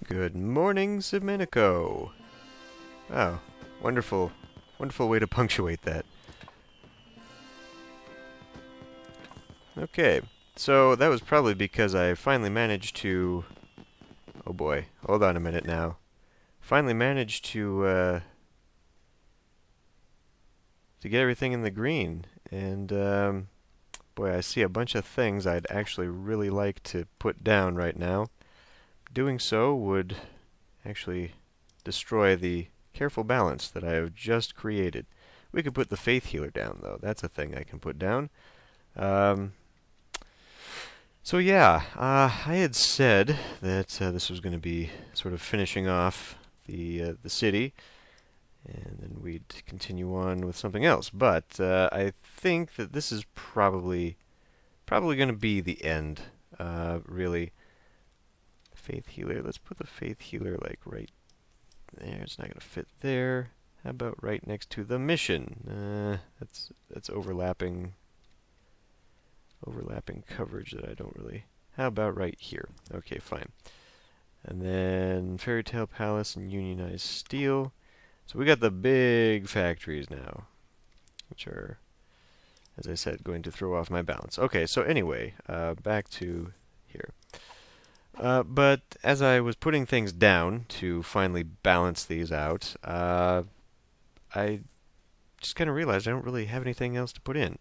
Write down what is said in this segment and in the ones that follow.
Good morning, Siminico. Oh, wonderful, wonderful way to punctuate that. Okay, so that was probably because I finally managed to... Oh boy, hold on a minute now. Finally managed to get everything in the green, and boy, I see a bunch of things I'd actually really like to put down right now. Doing so would actually destroy the careful balance that I have just created. We could put the faith healer down, though. That's a thing I can put down. Um, so yeah, I had said that this was going to be sort of finishing off the city, and then we'd continue on with something else. But I think that this is probably going to be the end. Really, faith healer. Let's put the faith healer like right there. It's not going to fit there. How about right next to the mission? That's overlapping coverage that I don't really... How about right here? Okay, fine. And then Fairy Tale Palace and Unionized Steel. So we got the big factories now, which are, as I said, going to throw off my balance. Okay, so anyway, back to here. But as I was putting things down to finally balance these out, I just kind of realized I don't really have anything else to put in.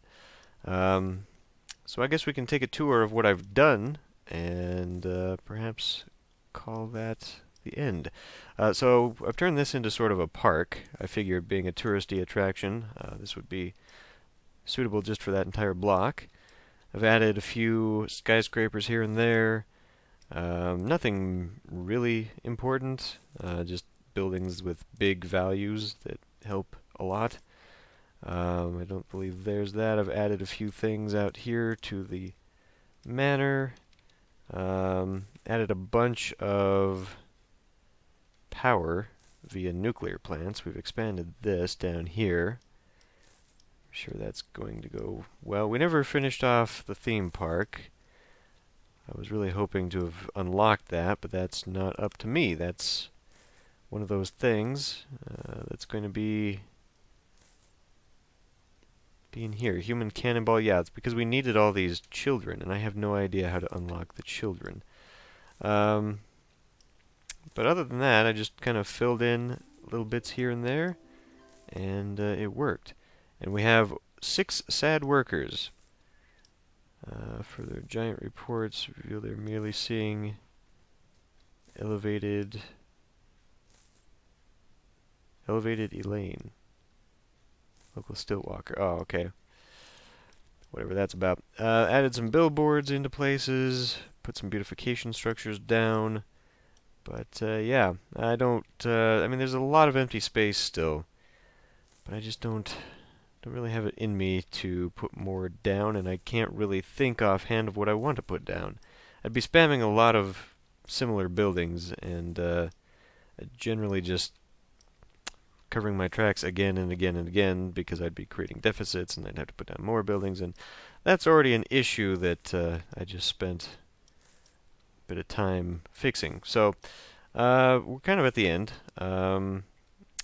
So I guess we can take a tour of what I've done and perhaps call that the end. So I've turned this into sort of a park. I figured being a touristy attraction, this would be suitable just for that entire block. I've added a few skyscrapers here and there. Nothing really important, just buildings with big values that help a lot. I don't believe there's that. I've added a few things out here to the manor. Added a bunch of power via nuclear plants. We've expanded this down here. I'm sure that's going to go well. We never finished off the theme park. I was really hoping to have unlocked that, but that's not up to me. That's one of those things that's going to be in here. Human cannonball, yeah, it's because we needed all these children, and I have no idea how to unlock the children. But other than that, I just kind of filled in little bits here and there, and it worked. And we have 6 sad workers. Further giant reports reveal they're merely seeing elevated Elaine. Local Stillwalker. Oh, okay. Whatever that's about. Added some billboards into places. Put some beautification structures down. But, yeah. I don't... I mean, there's a lot of empty space still. But I just don't really have it in me to put more down, and I can't really think offhand of what I want to put down. I'd be spamming a lot of similar buildings, and generally just covering my tracks again and again and again, because I'd be creating deficits, and I'd have to put down more buildings, and that's already an issue that I just spent a bit of time fixing. So, we're kind of at the end.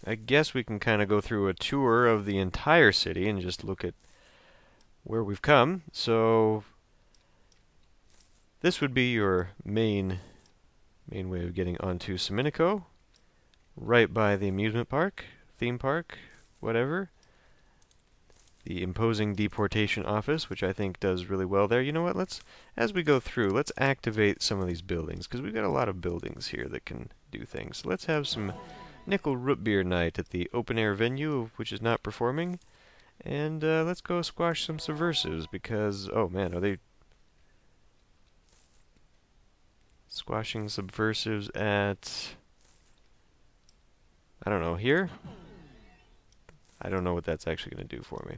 I guess we can kind of go through a tour of the entire city and just look at where we've come. So this would be your main way of getting onto Siminico, right by the amusement park, theme park, whatever. The imposing deportation office, which I think does really well there. You know what? As we go through, let's activate some of these buildings, because we've got a lot of buildings here that can do things. So let's have some Nickel Root Beer Night at the open air venue, which is not performing. And let's go squash some subversives, because, oh man, are they squashing subversives at, I don't know, here? I don't know what that's actually going to do for me.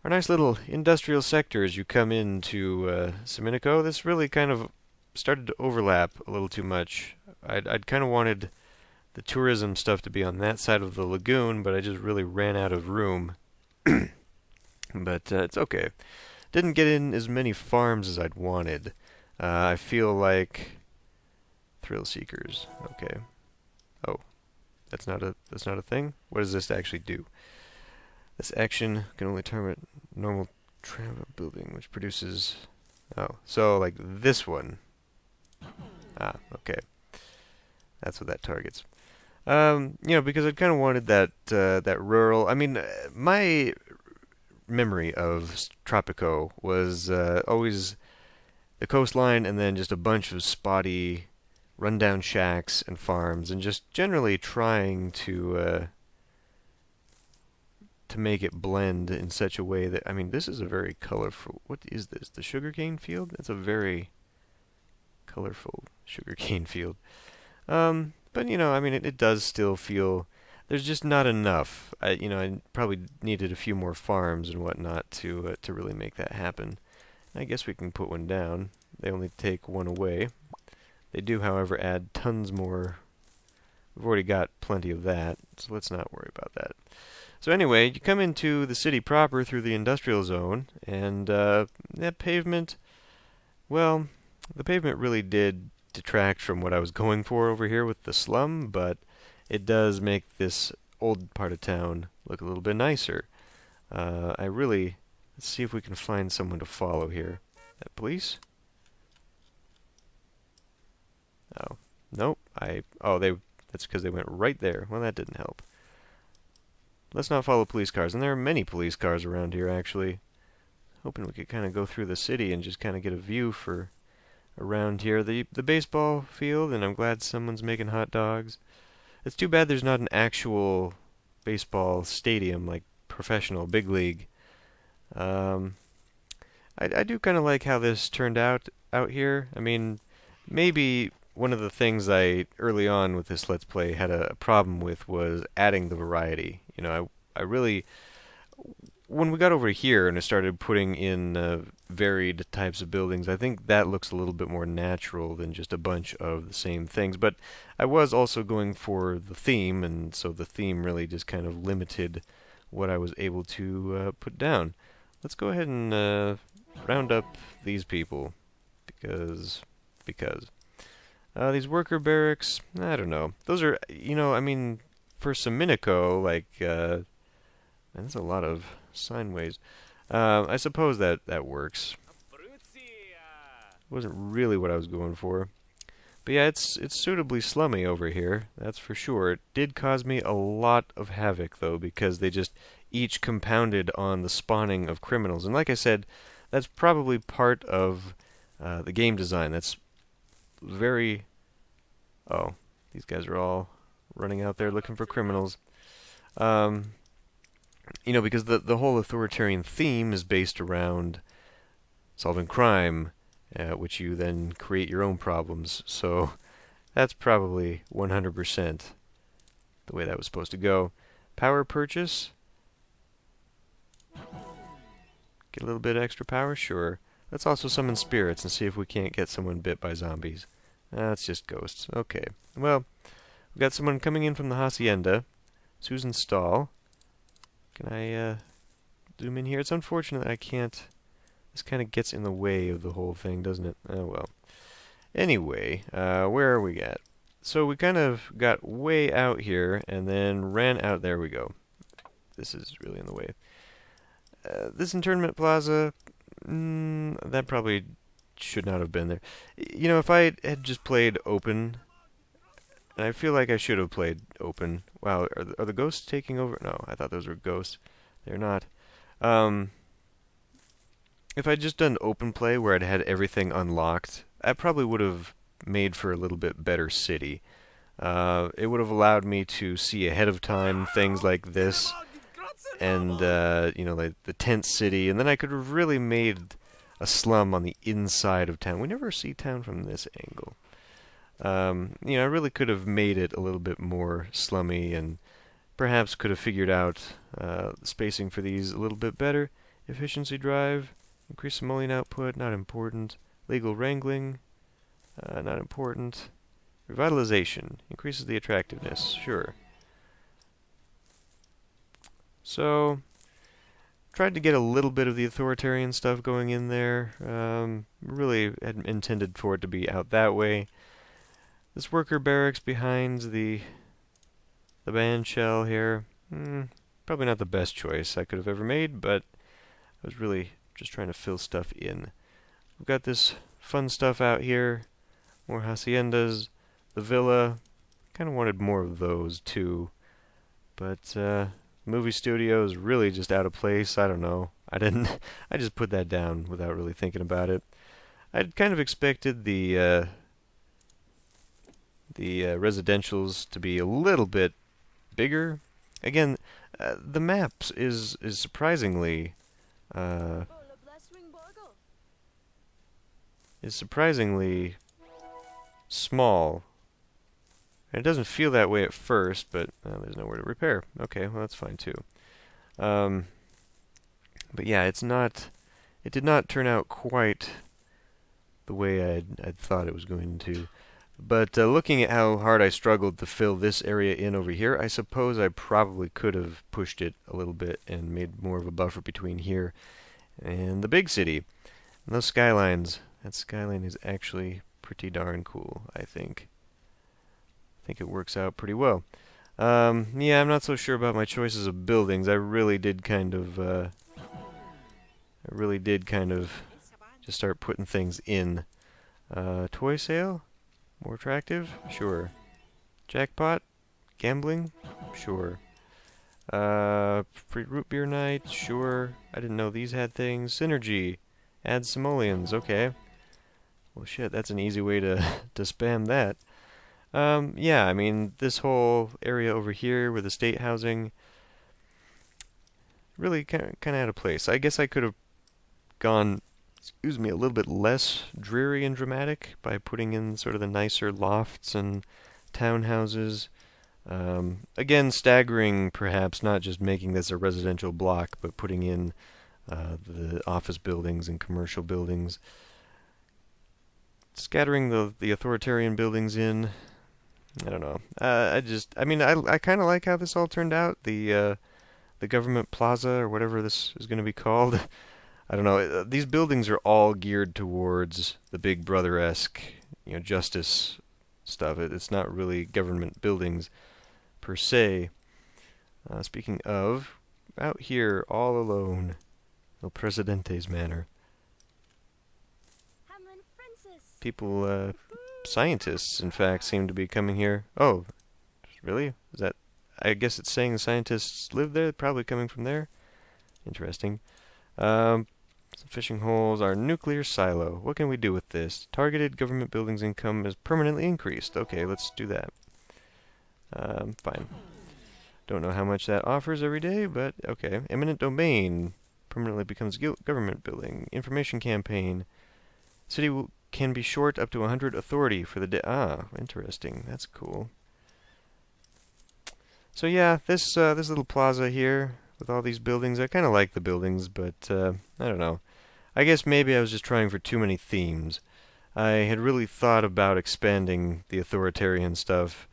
Our nice little industrial sector as you come into Siminico, this really kind of started to overlap a little too much. I'd kind of wanted the tourism stuff to be on that side of the lagoon, but I just really ran out of room. But it's okay. Didn't get in as many farms as I'd wanted. I feel like Thrill seekers. Okay. Oh, that's not a thing. What does this actually do? This action can only target normal travel building, which produces. Oh, so like this one. Ah, okay. That's what that targets. Because I kind of wanted that rural. I mean, my memory of Tropico was always the coastline and then just a bunch of spotty, rundown shacks and farms, and just generally trying to make it blend in such a way that, I mean, this is a very colorful. What is this? The sugarcane field? It's a very colorful sugarcane field. But I mean, it does still feel there's just not enough. I probably needed a few more farms and whatnot to really make that happen. I guess we can put one down. They only take one away. They do, however, add tons more. We've already got plenty of that, so let's not worry about that. So anyway, you come into the city proper through the industrial zone, and that pavement, well, the pavement really did detract from what I was going for over here with the slum, but it does make this old part of town look a little bit nicer. Let's see if we can find someone to follow here. That police? Oh, nope. That's because they went right there. Well, that didn't help. Let's not follow police cars, and there are many police cars around here, actually. Hoping we could kind of go through the city and just kind of get a view for around here. The baseball field, and I'm glad someone's making hot dogs. It's too bad there's not an actual baseball stadium, like professional, big league. I do kind of like how this turned out here. I mean, maybe one of the things I, early on with this Let's Play, had a problem with was adding the variety. I really, when we got over here and I started putting in varied types of buildings, I think that looks a little bit more natural than just a bunch of the same things. But I was also going for the theme, and so the theme really just kind of limited what I was able to put down. Let's go ahead and round up these people, because these worker barracks, I don't know. Those are, I mean, for Siminico, like, that's a lot of sine waves. I suppose that works. Wasn't really what I was going for. But yeah, it's suitably slummy over here, that's for sure. It did cause me a lot of havoc, though, because they just each compounded on the spawning of criminals. And like I said, that's probably part of the game design. That's very... Oh, these guys are all running out there looking for criminals. Because the whole authoritarian theme is based around solving crime, which you then create your own problems. So that's probably 100% the way that was supposed to go. Power purchase. Get a little bit extra power? Sure. Let's also summon spirits and see if we can't get someone bit by zombies. That's just ghosts. Okay. Well, we've got someone coming in from the hacienda. Susan Stahl. Can I zoom in here? It's unfortunate that I can't. This kind of gets in the way of the whole thing, doesn't it? Oh, well. Anyway, where are we at? So we kind of got way out here and then ran out. There we go. This is really in the way. This internment plaza, that probably should not have been there. If I had just played open, and I feel like I should have played open. Wow, are the ghosts taking over? No, I thought those were ghosts. They're not. If I'd just done open play where I'd had everything unlocked, I probably would have made for a little bit better city. It would have allowed me to see ahead of time things like this, and like the tent city, and then I could have really made a slum on the inside of town. We never see town from this angle. I really could have made it a little bit more slummy, and perhaps could have figured out the spacing for these a little bit better. Efficiency drive, increase simoleon output, not important. Legal wrangling, not important. Revitalization, increases the attractiveness, sure. So, tried to get a little bit of the authoritarian stuff going in there. Really had intended for it to be out that way. This worker barracks behind the band shell here. Probably not the best choice I could have ever made, but I was really just trying to fill stuff in. We've got this fun stuff out here. More haciendas. The villa. Kind of wanted more of those too. But movie studio is really just out of place. I don't know. I just put that down without really thinking about it. I'd kind of expected the residentials to be a little bit bigger. Again, the maps is surprisingly small. And it doesn't feel that way at first, but there's nowhere to repair. Okay, well that's fine too. But yeah, it did not turn out quite the way I'd thought it was going to. But looking at how hard I struggled to fill this area in over here, I suppose I probably could have pushed it a little bit and made more of a buffer between here and the big city. And those skylines, that skyline is actually pretty darn cool, I think. I think it works out pretty well. Yeah, I'm not so sure about my choices of buildings. I really did kind of just start putting things in. Toy sale? More attractive? Sure. Jackpot? Gambling? Sure. Free root beer night? Sure. I didn't know these had things. Synergy. Add simoleons. Okay. Well, shit, that's an easy way to spam that. Yeah, I mean, this whole area over here with the state housing, really kind of out of place. I guess I could have gone, a little bit less dreary and dramatic by putting in sort of the nicer lofts and townhouses. Again, staggering, perhaps, not just making this a residential block, but putting in the office buildings and commercial buildings. Scattering the authoritarian buildings in. I don't know. I kind of like how this all turned out. The government plaza, or whatever this is going to be called. I don't know. These buildings are all geared towards the Big Brother-esque, justice stuff. It's not really government buildings per se. Speaking of, out here, all alone, El Presidente's Manor. People, scientists, in fact, seem to be coming here. Oh, really? Is that? I guess it's saying the scientists live there. Probably coming from there. Interesting. Some fishing holes. Our nuclear silo. What can we do with this? Targeted government buildings income is permanently increased. Okay, let's do that. Fine. Don't know how much that offers every day, but okay. Eminent domain permanently becomes government building. Information campaign. City can be short up to 100 authority for the day. Ah, interesting. That's cool. So yeah, this little plaza here with all these buildings. I kind of like the buildings, but I don't know. I guess maybe I was just trying for too many themes. I had really thought about expanding the authoritarian stuff,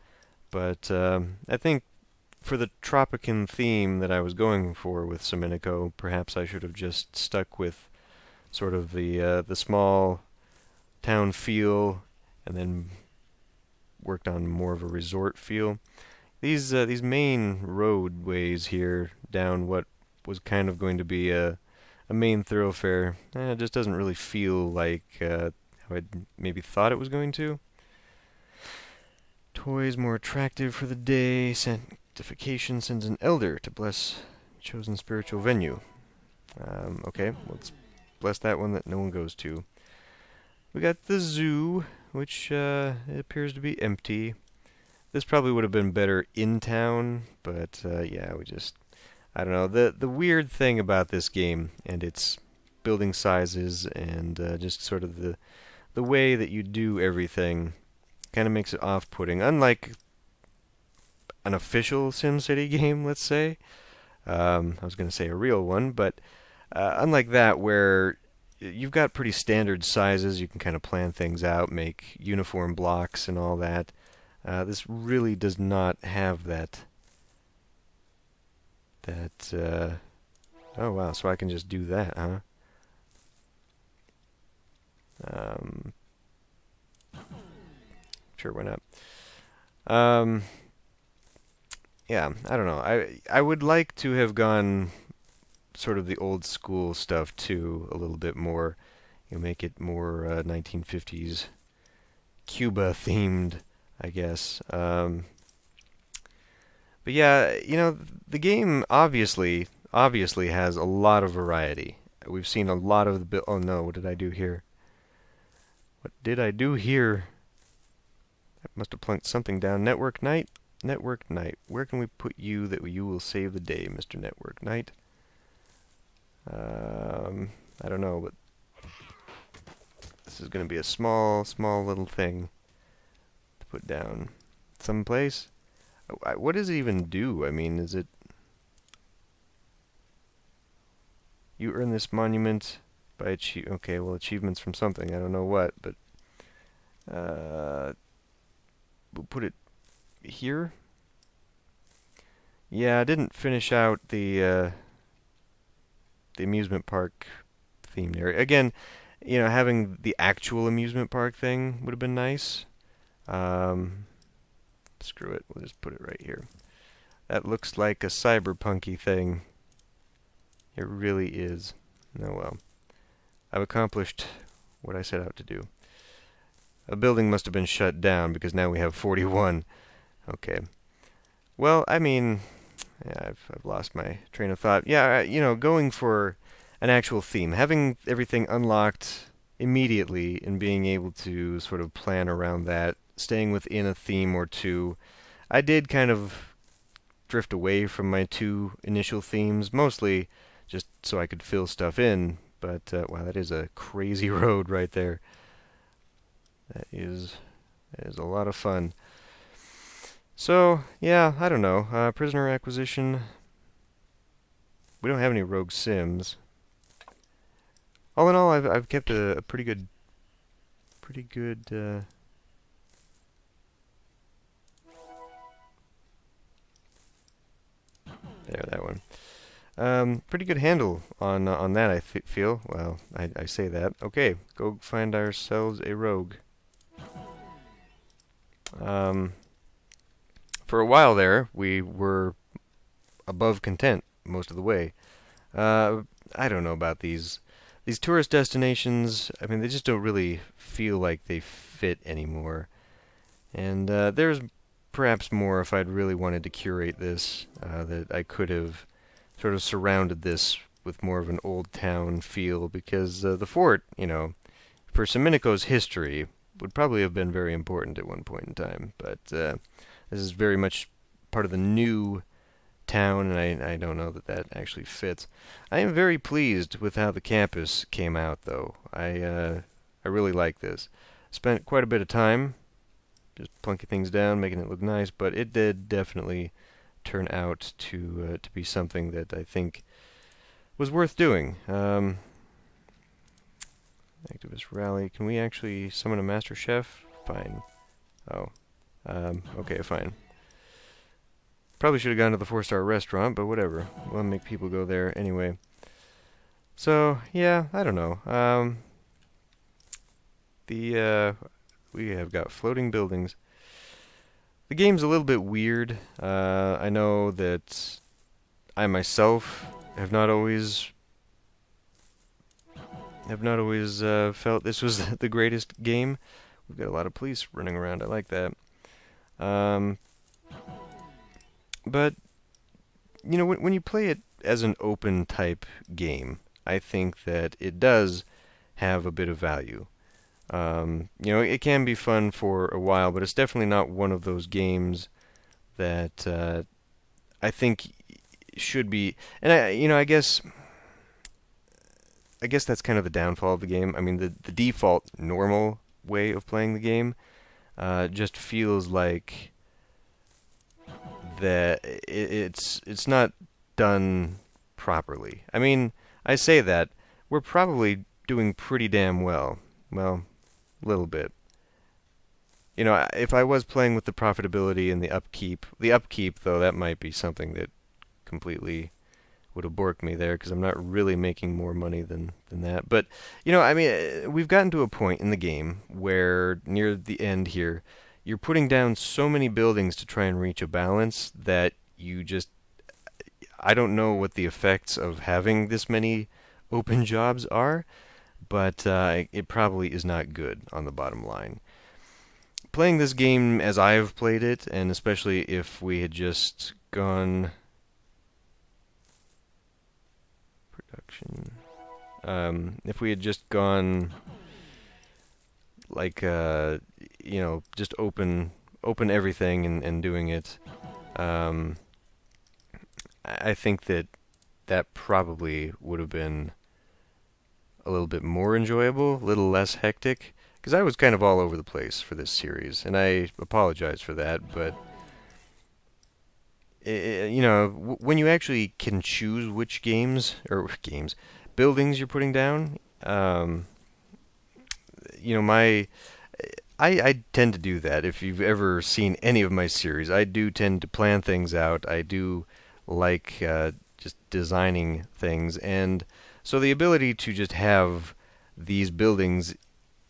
but I think for the Tropican theme that I was going for with Seminico, perhaps I should have just stuck with sort of the small town feel, and then worked on more of a resort feel. These main roadways here down what was kind of going to be a main thoroughfare, it just doesn't really feel like how I'd maybe thought it was going to. Toys more attractive for the day. Sanctification sends an elder to bless chosen spiritual venue. Okay, let's bless that one that no one goes to. We got the zoo, which it appears to be empty. This probably would have been better in town, but yeah, I don't know. The weird thing about this game and its building sizes and just sort of the way that you do everything kind of makes it off-putting. Unlike an official SimCity game, let's say. I was going to say a real one, but unlike that, where you've got pretty standard sizes, you can kind of plan things out, make uniform blocks and all that. This really does not have that. Oh wow, so I can just do that, huh? Sure, why not? Um, yeah, I don't know. I would like to have gone sort of the old school stuff too, a little bit more. You know, make it more 1950s Cuba themed, I guess. But yeah, you know, the game obviously has a lot of variety. We've seen a lot of the oh no, what did I do here? What did I do here? I must have plunked something down. Network Knight? Network Knight. Where can we put you that you will save the day, Mr. Network Knight? I don't know, but this is going to be a small little thing to put down someplace. What does it even do? I mean, is it... You earn this monument by achieve... Okay, well, achievements from something. I don't know what, but... we'll put it here. Yeah, I didn't finish out the amusement park themed area. Again, you know, having the actual amusement park thing would have been nice. Screw it. We'll just put it right here. That looks like a cyberpunky thing. It really is. Oh well. I've accomplished what I set out to do. A building must have been shut down because now we have 41. Okay. Well, I mean, yeah, I've lost my train of thought. Yeah, you know, going for an actual theme, having everything unlocked immediately and being able to sort of plan around that, staying within a theme or two. I did kind of drift away from my two initial themes, mostly just so I could fill stuff in. But wow, that is a crazy road right there. That is a lot of fun. So, yeah, I don't know. Prisoner acquisition. We don't have any rogue sims. All in all, I've kept a pretty good there, that one. Pretty good handle on that, I feel. Well, I say that. Okay, go find ourselves a rogue. For a while there, we were above content most of the way. I don't know about these tourist destinations. I mean, they just don't really feel like they fit anymore. And there's perhaps more if I'd really wanted to curate this, that I could have sort of surrounded this with more of an old town feel, because the fort, you know, for Seminico's history, would probably have been very important at one point in time. But this is very much part of the new town, and I don't know that that actually fits. I am very pleased with how the campus came out, though. I really like this. Spent quite a bit of time just plunking things down, making it look nice, but it did definitely turn out to be something that I think was worth doing. Activist rally. Can we actually summon a master chef? Fine. Oh. Okay, fine. Probably should have gone to the 4-star restaurant, but whatever. We'll make people go there anyway. So, yeah, I don't know. We have got floating buildings. The game's a little bit weird. I know that I myself have not always felt this was the greatest game. We've got a lot of police running around. I like that. But you know, when you play it as an open type game, I think that it does have a bit of value. You know, it can be fun for a while, but it's definitely not one of those games that I think should be. And I guess that's kind of the downfall of the game. I mean, the default normal way of playing the game just feels like that it's not done properly. I mean, I say that we're probably doing pretty damn well. Well, a little bit. You know, if I was playing with the profitability and the upkeep though, that might be something that completely would have borked me there, because I'm not really making more money than that. But, you know, I mean, we've gotten to a point in the game where near the end here, you're putting down so many buildings to try and reach a balance that you just I don't know what the effects of having this many open jobs are, but it probably is not good on the bottom line. Playing this game as I have played it, and especially if we had just gone production, if we had just gone like just open everything and doing it, I think that probably would have been a little bit more enjoyable, a little less hectic, because I was kind of all over the place for this series, and I apologize for that, but when you actually can choose which buildings you're putting down, my I tend to do that. If you've ever seen any of my series, I do tend to plan things out. I do like just designing things, and so the ability to just have these buildings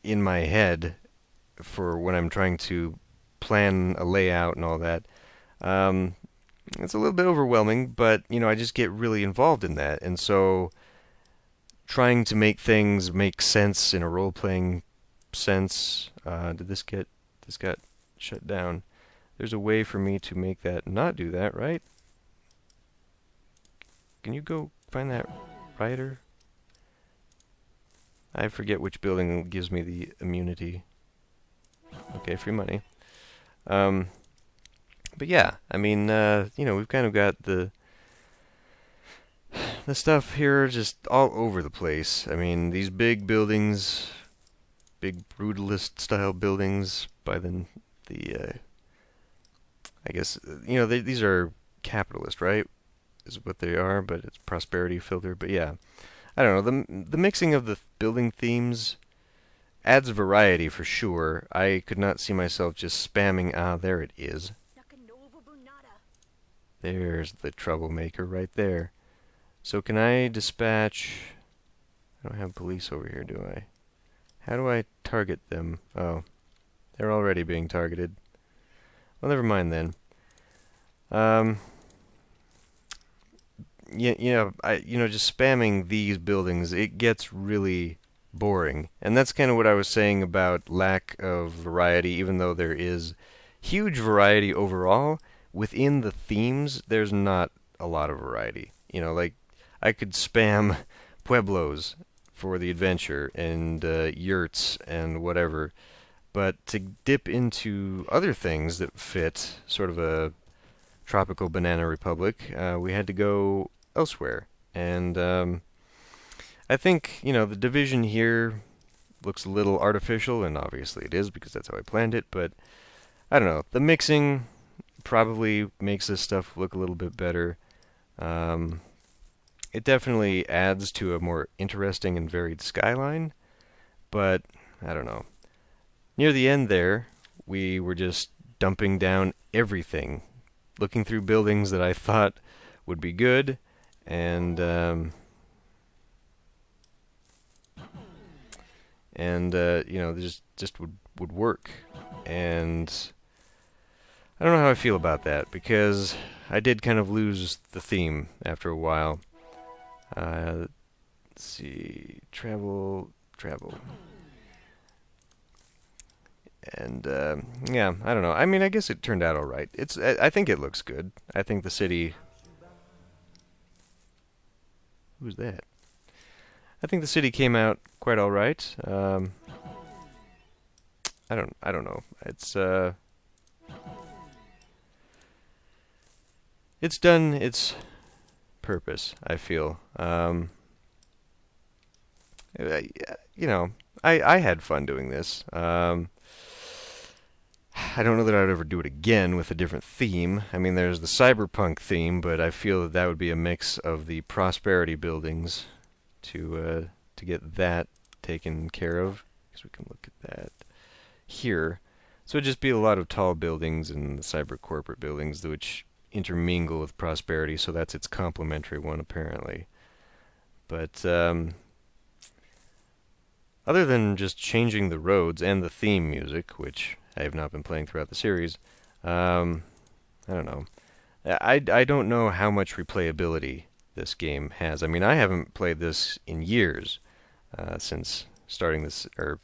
in my head for when I'm trying to plan a layout and all that, it's a little bit overwhelming, but I just get really involved in that, and so trying to make things make sense in a role-playing sense. This got shut down? There's a way for me to make that not do that, right? Can you go find that writer? I forget which building gives me the immunity. Okay, free money. But yeah, I mean, we've kind of got the stuff here just all over the place. I mean, these big buildings, big brutalist style buildings by the I guess these are capitalist, right? Is what they are, but it's prosperity filter. But yeah, I don't know. The mixing of the building themes adds variety for sure. I could not see myself just spamming. Ah, there it is. There's the troublemaker right there. So can I dispatch? I don't have police over here, do I? How do I target them? Oh, they're already being targeted. Well, never mind then. Just spamming these buildings, it gets really boring. And that's kind of what I was saying about lack of variety, even though there is huge variety overall. Within the themes, there's not a lot of variety. Like, I could spam pueblos for the adventure and yurts and whatever. But to dip into other things that fit sort of a tropical banana republic, we had to go elsewhere. And I think, the division here looks a little artificial, and obviously it is because that's how I planned it, but I don't know. The mixing probably makes this stuff look a little bit better. It definitely adds to a more interesting and varied skyline, but I don't know. Near the end there, we were just dumping down everything, looking through buildings that I thought would be good, and just would work. And I don't know how I feel about that, because I did kind of lose the theme after a while. Let's see, travel. And yeah, I don't know. I mean, I guess it turned out all right. I think it looks good. I think the city. Who's that? I think the city came out quite all right. I don't know. It's done its purpose, I feel. I had fun doing this. I don't know that I'd ever do it again with a different theme. I mean, there's the cyberpunk theme, but I feel that would be a mix of the prosperity buildings to get that taken care of. Because we can look at that here. So it'd just be a lot of tall buildings and the cyber corporate buildings, which intermingle with prosperity. So that's its complementary one, apparently. But other than just changing the roads and the theme music, which I have not been playing throughout the series. I don't know. I don't know how much replayability this game has. I mean, I haven't played this in years, since starting this, or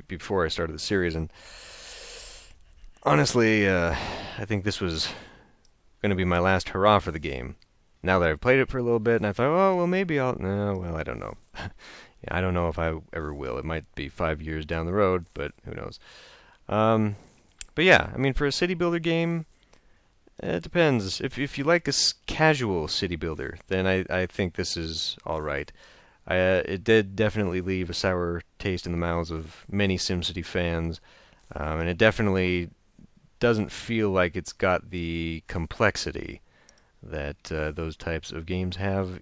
before I started the series, and honestly, I think this was going to be my last hurrah for the game. Now that I've played it for a little bit, and I thought, oh, well, maybe I'll... No, well, I don't know. Yeah, I don't know if I ever will. It might be 5 years down the road, but who knows. But yeah, I mean, for a city builder game, it depends. If you like a casual city builder, then I think this is all right. It did definitely leave a sour taste in the mouths of many SimCity fans, and it definitely doesn't feel like it's got the complexity that those types of games have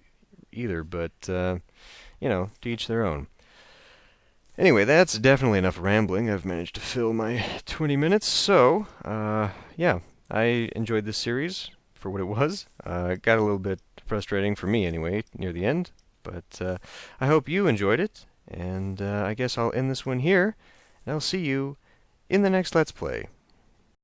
either, but, to each their own. Anyway, that's definitely enough rambling. I've managed to fill my 20 minutes, so, yeah, I enjoyed this series for what it was. It got a little bit frustrating for me, anyway, near the end, but I hope you enjoyed it, and I guess I'll end this one here, and I'll see you in the next Let's Play.